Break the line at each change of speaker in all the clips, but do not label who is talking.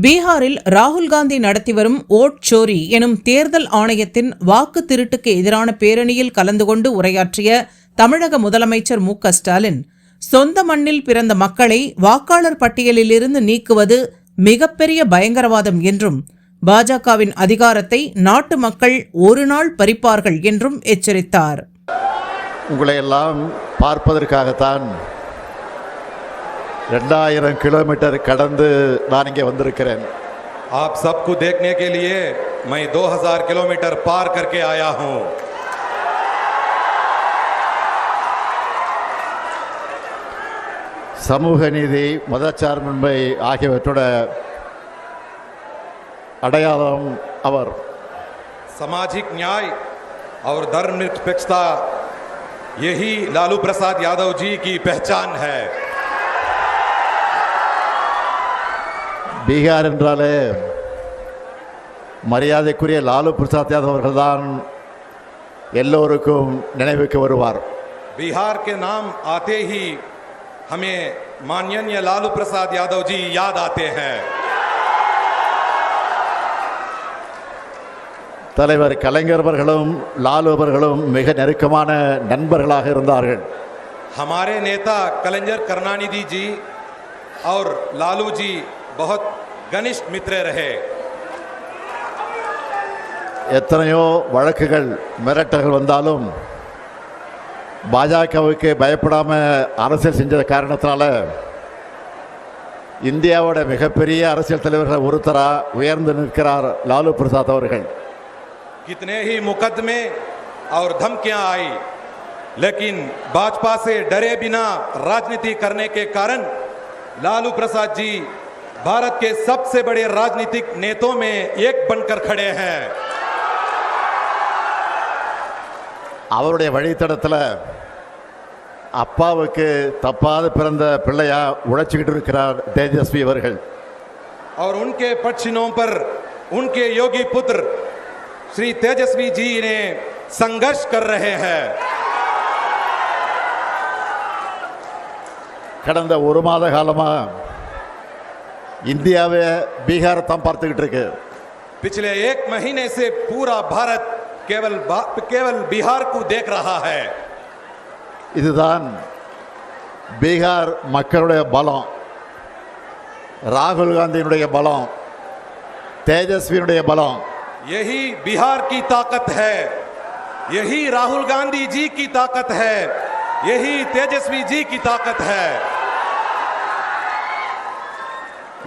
பீகாரில் ராகுல் காந்தி நடத்தி வரும் ஓட் சோரி எனும் தேர்தல் ஆணையத்தின் வாக்கு திருட்டுக்கு எதிரான பேரணியில் கலந்து கொண்டு உரையாற்றிய தமிழக முதலமைச்சர் மு.க.ஸ்டாலின், சொந்த மண்ணில் பிறந்த மக்களை வாக்காளர் பட்டியலிலிருந்து நீக்குவது மிகப்பெரிய பயங்கரவாதம் என்றும், பாஜகவின் அதிகாரத்தை நாட்டு மக்கள் ஒரு நாள் பறிப்பார்கள் என்றும் எச்சரித்தார்.
உங்களை எல்லாம் பார்ப்பதற்காகத்தான் 2000 किलोमीटर கடந்து நான் இங்கே வந்திருக்கிறேன்.
आप सबको देखने के लिए मैं 2000 किलोमीटर पार करके आया हूं.
சமூக நீதி, மதச்சார்பின்மை ஆகியவற்றோட அடையாளம் அவர்.
सामाजिक न्याय और धर्मनिरपेक्षता यही लालू प्रसाद यादव जी की पहचान है.
பீகார் என்றாலே மரியாதைக்குரிய லாலு பிரசாத் யாதவ் அவர்கள்தான் எல்லோருக்கும் நினைவுக்கு வருவார்.
बिहार के नाम आते ही हमें माननीय लालू प्रसाद यादव जी याद आते हैं.
தலைவர் கலைஞர் அவர்களும் லாலு அவர்களும் மிக நெருக்கமான நண்பர்களாக இருந்தார்கள்.
हमारे नेता कलंजर करुणानिधि जी और लालू जी बहुत घनिष्ठ मित्र रहे.
எத்தனையோ வழக்குகள், மிரட்டல்கள் வந்தாலும் பாஜகவுக்கு பயப்படாம அரசியல் செஞ்ச காரணத்தினால இந்தியாவோட மிகப்பெரிய அரசியல் தலைவர்கள் ஒருத்தரா உயர்ந்து நிற்கிறார் லாலு பிரசாத் அவர்கள்.
कितने ही मुकदमे और धमकियां आई, लेकिन भाजपा से डरे बिना राजनीति करने के कारण लालू प्रसाद जी भारत के सबसे बड़े राजनीतिक नेताओं में एक बनकर खड़े हैं.
அவருடைய வழித்தடத்தில் அப்பாவுக்கு தப்பாத பிறந்த பிள்ளையா உழைச்சிக்கிட்டு இருக்கிறார் தேஜஸ்வி அவர்கள்.
और उनके पक्षिणों पर उनके योगी पुत्र श्री तेजस्वी जी ने संघर्ष कर रहे हैं.
கடந்த ஒரு மாத காலமா இந்தியாவே பீகாரை தான் பார்த்துக்கிட்டு இருக்கு.
पिछले एक महीने से पूरा भारत केवल बिहार को देख रहा है.
இதுதான் பீகார் மக்களுடைய பலம், ராகுல் காந்தியினுடைய பலம், தேஜஸ்வியினுடைய பலம்.
यही बिहार की ताकत है, यही राहुल गांधी जी की ताकत है, यही तेजस्वी जी की ताकत है.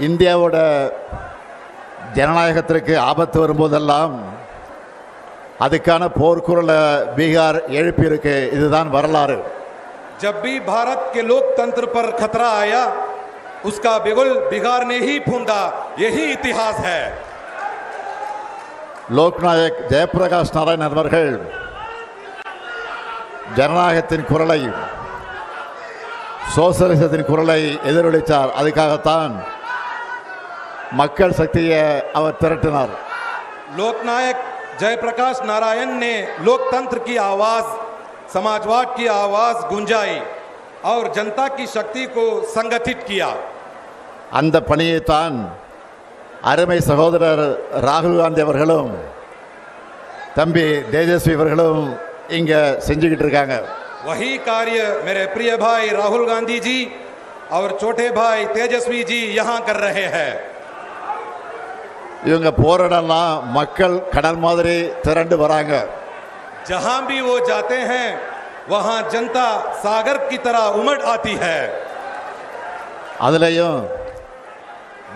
இந்தியாவோட ஜனநாயகத்திற்கு ஆபத்து வரும்போதெல்லாம் அதுக்கான போர்க்குரலை பீகார் எழுப்பியிருக்கு. இதுதான் வரலாறு.
जब भी भारत के लोकतंत्र पर खतरा आया, उसका बिगुल बिहार ने ही फूंदा. यही इतिहास है.
லோக்நாயக் ஜெயபிரகாஷ் நாராயணன் அவர்கள் ஜனநாயகத்தின் குரலை, சோசலிசத்தின் குரலை எதிரொலித்தார். அதுக்காகத்தான் மக்கள் சக்தியை அவர் திரட்டினார்.
लोकनायक जयप्रकाश नारायण ने लोकतंत्र की आवाज, समाजवाद की आवाज गुंजाई और जनता की शक्ति को संगठित किया.
அந்த பணியைத்தான் அருமை சகோதரர் ராகுல் காந்தி அவர்களும் தம்பி தேஜஸ்வி அவர்களும் இங்க செஞ்சுக்கிட்டு இருக்காங்க.
वही कार्य मेरे प्रिय भाई राहुल गांधी जी और छोटे भाई तेजस्वी जी यहां कर रहे हैं.
இவங்க போராடலாம் மக்கள் கடல் மாதிரி திரண்டு வராங்க.
जहां भी वो जाते हैं वहां जनता सागर की तरह उमड़ आती है.
அதுலயும்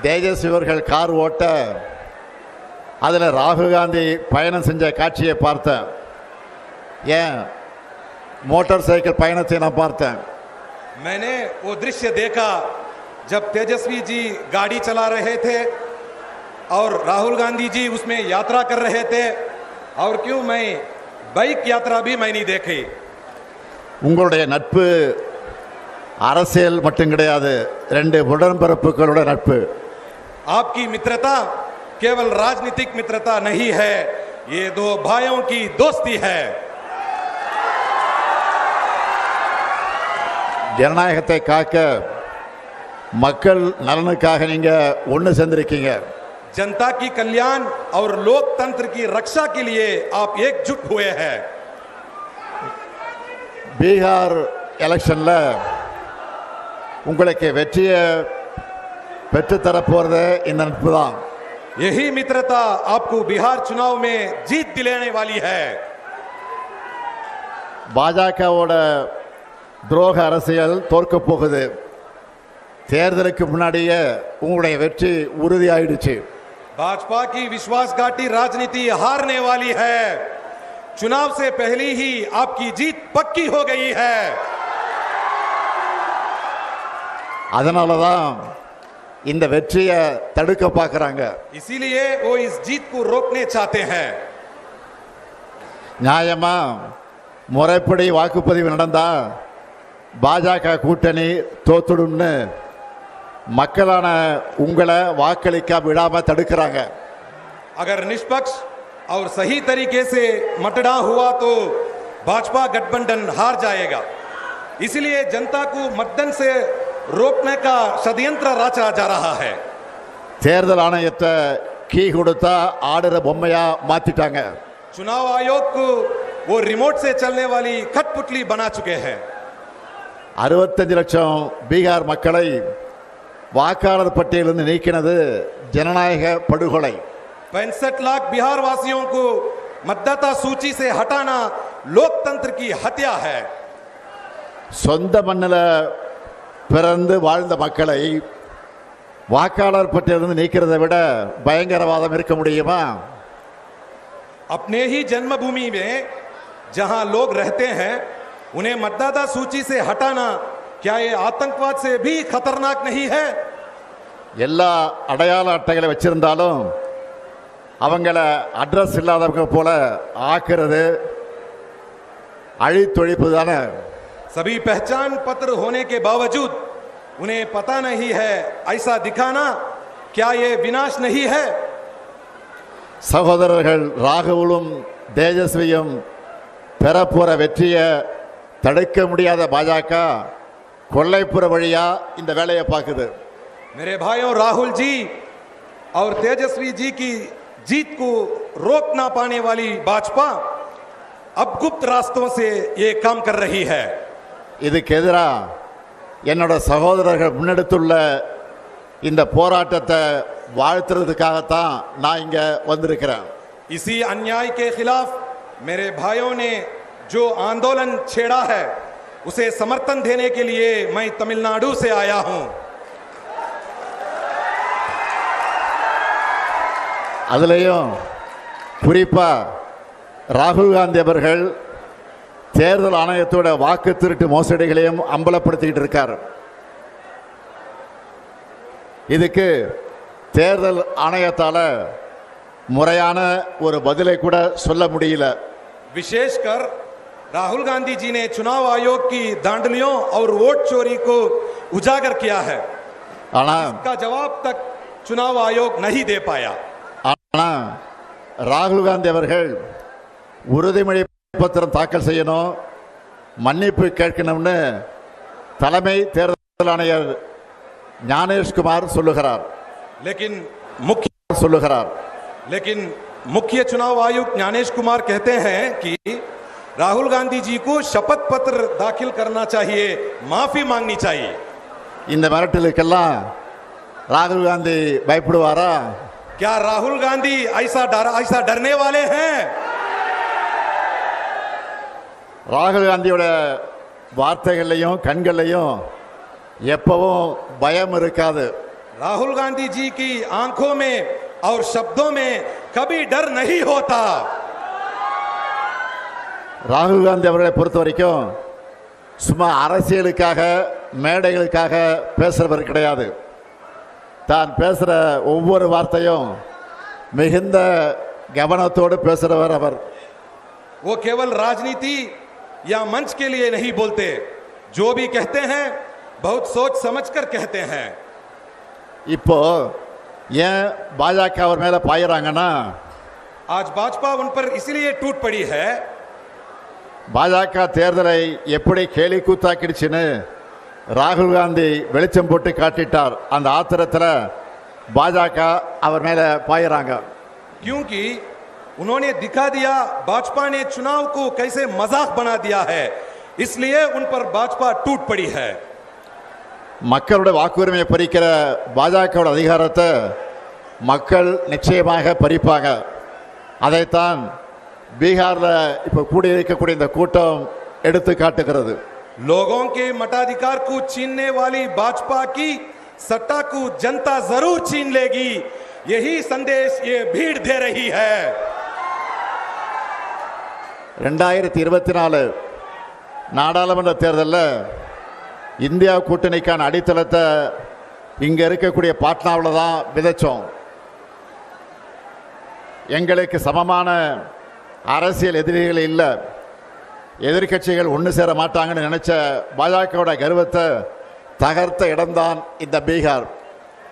தேஜஸ்வி அவர்கள் கார் ஓட்ட அதில் ராகுல் காந்தி பயணம் செஞ்ச காட்சியை பார்த்தேன். ஏன் மோட்டார் சைக்கிள் பயணத்தை நான் பார்த்தேன்.
मैंने वो दृश्य देखा जब तेजस्वी जी गाड़ी चला रहे थे और राहुल गांधी जी उसमें यात्रा कर रहे थे. और क्यों मैं बाइक यात्रा भी मैं नहीं देखी.
உங்களுடைய நட்பு அரசியல் மட்டும் கிடையாது, 2 உடன்பிறப்புகளோட நட்பு.
आपकी मित्रता केवल राजनीतिक मित्रता नहीं है, ये 2 भाइयों की दोस्ती है.
ஜனநாயகத்தை காக்க மக்கள் நலனுக்காக நீங்க ஒன்று சேர்ந்திருக்கீங்க.
जनता की कल्याण और लोकतंत्र की रक्षा के लिए आप एकजुट हुए हैं.
பீகார் எலெக்ஷன்ல உங்களுக்கு வெற்றியை பெற்றுத்தர போறது இந்த நட்பு தான்.
यही मित्रता आपको बिहार चुनाव में जीत दिलाने वाली है.
பாஜகவோட துரோக அரசியல் தோற்க போகுது. தேர்தலுக்கு முன்னாடியே உங்களுடைய வெற்றி உறுதியாயிடுச்சு.
भाजपा की विश्वासघाती राजनीति हारने वाली है. चुनाव से पहले ही आपकी जीत पक्की हो गई है.
அதனால தான் இந்த வெற்றியை தடுக்க பார்க்கறாங்க.
इसीलिए वो इस जीत को रोकने चाहते हैं.
நியாயமா முறைப்படி வாக்குப்பதிவு நடந்தா பாஜக கூட்டணி தோத்துடும்னு மக்களான உங்களை வாக்களிக்க விடாம தடுக்கிறாங்க.
अगर निष्पक्ष और सही तरीके से मतदान हुआ तो भाजपा गठबंधन हार जाएगा. इसलिए जनता को मतदान से रोकने का षड्यंत्र रचा जा रहा है.
தேர்தல் ஆணையத்தை கீ கொடுத்தா ஆடுற பொம்மையா மாத்திட்டாங்க.
चुनाव आयोग को वो रिमोट से चलने वाली कठपुतली बना चुके हैं.
65 லட்சம் பீகார் மக்களை வாக்காளர் பட்டியலிருந்து நீக்கினது ஜனநாயக படுகொலை.
65 लाख बिहार वासियों को मतदाता सूची से हटाना लोकतंत्र की हत्या है.
சொந்த மண்ணில் பிறந்து வாழ்ந்த மக்களை வாக்காளர் பட்டியலிருந்து நீக்கிறதை விட பயங்கரவாதம் இருக்க முடியுமா?
अपने ही जन्मभूमि में जहां लोग रहते हैं उन्हें मतदाता सूची से हटाना क्या ये आतंकवाद से भी खतरनाक नहीं है?
எல்லா அடையாள அட்டைகளை வச்சிருந்தாலும் அவங்கள அட்ரஸ் இல்லாதவங்க போல ஆக்குறது அழித்தொழிப்பு தானே.
सभी पहचान पत्र होने के बावजूद उन्हें पता नहीं है ऐसा दिखाना क्या ये विनाश नहीं है?
சகோதரர்கள் ராகுலும் தேஜஸ்வியும் பெறப்போற வெற்றியை தடுக்க முடியாத பாஜக கொள்ளைப்புற வழியா இந்த வேலையை பார்க்குது.
मेरे भाइयों, राहुल जी और तेजस्वी जी की जीत को रोक ना पाने वाली भाजपा अब गुप्त रास्तों से ये काम कर रही है.
இதுக்கு எதிராக என்னோட சகோதரர்கள் முன்னெடுத்துள்ள இந்த போராட்டத்தை வாழ்த்துறதுக்காகத்தான் நான் இங்க வந்திருக்கிறேன்.
इसी अन्याय के खिलाफ मेरे भाइयों ने जो आंदोलन छेड़ा है उसे समर्थन देने के लिए मैं तमिलनाडु से आया हूं.
அதுலேயும் குறிப்பா ராகுல் காந்தி அவர்கள் தேர்தல் ஆணையத்தோட வாக்கு திருட்டு மோசடிகளையும் அம்பலப்படுத்திக்கிட்டு இருக்கார். இதுக்கு தேர்தல் ஆணையத்தால முறையான ஒரு பதிலை கூட சொல்ல முடியல.
विशेषकर राहुल गांधी जी ने चुनाव आयोग की धांधलियों और वोट चोरी को उजागर किया है.
ஆனா
इसका जवाब तक चुनाव आयोग नहीं दे पाया.
ஆனா ராகுல் காந்தி அவர்கள் உறுதிமொழி பத்திரம் தாக்கல் செய்யணும், மன்னிப்பு கேட்கணும்னு தலைமை தேர்தல் ஆணையர் ஞானேஷ்குமார் சொல்லுகிறார்.
लेकिन मुख्य चुनाव आयुक्त ज्ञानेश कुमार कहते हैं कि राहुल गांधी जी को शपथ पत्र दाखिल करना चाहिए, माफी मांगनी चाहिए.
இந்த மிரட்டலுக்கெல்லாம் ராகுல் காந்தி பயப்படுவாரா?
क्या राहुल गांधी ऐसा डरने वाले हैं?
ராகுல் காந்தியோட வார்த்தைகள்லையும் கண்கள்லையும் எப்பவும் பயம் இருக்காது.
राहुल गांधी जी की आंखों में और शब्दों में कभी डर नहीं होता.
ராகுல் காந்தி அவர்களை பொறுத்த வரைக்கும் சும்மா அரசியலுக்காக மேடைகளுக்காக பேசுறவர் கிடையாது. தான் பேசுற ஒவ்வொரு வார்த்தையும் மிகுந்த கவனத்தோடு பேசுறவர் அவர்.
वो केवल राजनीति या मंच के लिए नहीं बोलते, जो भी कहते हैं बहुत सोच समझकर कहते हैं.
இப்போ ஏன் பாஜக அவர் மேல பாயிறாங்கன்னா
आज भाजपा उन पर इसलिए टूट पड़ी है.
பாஜக தேர்தலை எப்படி கேலி கூத்தாக்கிடுச்சுன்னு ராகுல் காந்தி வெளிச்சம் போட்டு காட்டிட்டார். அந்த ஆத்திரத்தில் பாஜக அவர் மேல பாயிறாங்க.
क्योंकि उन्होंने दिखा दिया भाजपा ने चुनाव को कैसे मजाक बना दिया है, इसलिए उन पर भाजपा टूट पड़ी है.
மக்களுடைய வாக்குரிமையை பறிக்கிற பாஜகவோட அதிகாரத்தை மக்கள் நிச்சயமாக பறிப்பாங்க. அதைத்தான் பீகார்ல இப்ப கூடியிருக்கக்கூடிய இந்த கூட்டம் எடுத்து காட்டுகிறது.
लोगों के मताधिकार को छीनने वाली भाजपा की सत्ता को जनता जरूर छीन लेगी, यही संदेश ये भीड़ दे रही है.
2024 நாடாளுமன்ற தேர்தலில் இந்தியா கூட்டணிக்கான அடித்தளத்தை இங்க இருக்கக்கூடிய பாட்னாவில் தான் விதைச்சோம். எங்களுக்கு சமமான அரசியல் எதிரிகள் இல்லை, எதிர்கட்சிகள் ஒன்று சேர மாட்டாங்கன்னு நினைச்ச பாஜகவோட கர்வத்தை தகர்த்த இடம்தான் இந்த பீகார்.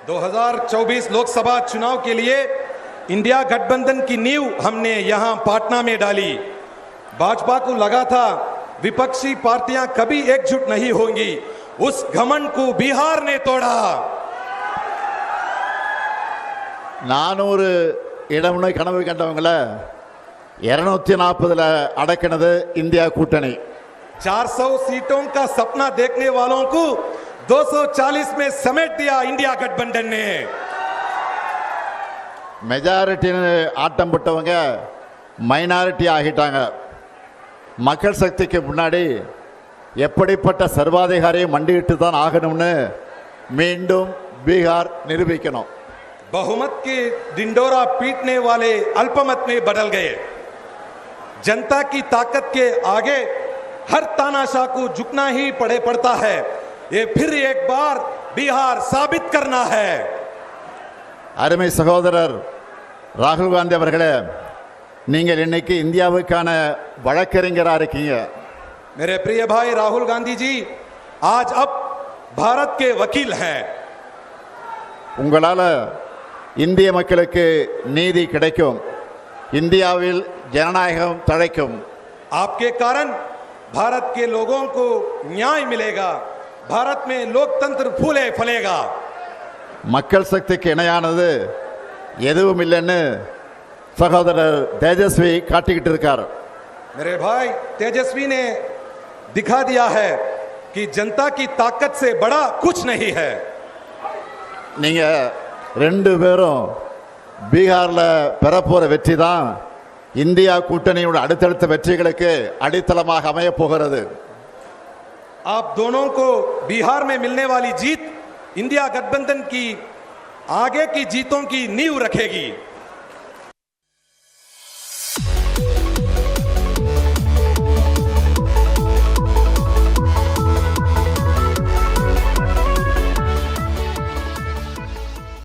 2024 लोकसभा चुनाव के लिए इंडिया गठबंधन की नींव हमने यहां पाटना में डाली. भाजपा को लगा था विपक्षी पार्टियां कभी एकजुट नहीं होंगी, उस घमंड को बिहार ने तोड़ा.
400 இடம்னு கனவு கண்டவங்கள 240 அடக்கினது இந்தியா கூட்டணி.
400 सीटों का सपना देखने वालों को 240 में समेट दिया इंडिया गठबंधन ने.
மெஜாரிட்டின்னு ஆட்டம் போட்டவங்க மைனாரிட்டி ஆகிட்டாங்க. மக்கள் சக்திக்கு முன்னாடி எப்படிப்பட்ட சர்வாதிகாரியை மண்டியிட்டு தான் ஆகணும்னு மீண்டும் பீகார் நிரூபிக்கணும்.
बहुमत के डिंडोरा पीटने वाले अल्पमत में बदल गए. जनता की ताकत के आगे हर तानाशाह को झुकना ही पड़ता है. ये फिर एक बार बिहार साबित करना है.
அருமை சகோதரர் ராகுல் காந்தி அவர்களே, நீங்கள் இன்னைக்கு இந்தியாவுக்கான வழக்கறிஞரா இருக்கீங்க.
मेरे प्रिय भाई राहुल गांधी जी आज अब भारत के वकील हैं.
உங்களால இந்திய மக்களுக்கு நீதி கிடைக்கும், இந்தியாவில் ஜனநாயகம் தழைக்கும்.
आपके कारण भारत के लोगों को न्याय मिलेगा, भारत में लोकतंत्र फूले फलेगा.
மக்கள் சக்திக்கு இணையானது எதுவும் இல்லைன்னு சகோதரர் தேஜஸ்வி காட்டிக்கிட்டு இருக்கார்.
मेरे भाई तेजस्वी ने दिखा दिया है कि जनता की ताकत से बड़ा कुछ नहीं है.
நீங்க ரெண்டு பேரும் பீகார்ல பெறப்போற வெற்றி தான் இந்தியா கூட்டணியோட அடுத்தடுத்த வெற்றிகளுக்கு அடித்தளமாக அமைய போகிறது.
आप दोनों को बिहार में मिलने वाली जीत इंडिया गठबंधन की आगे की जीतों की नींव रखेगी.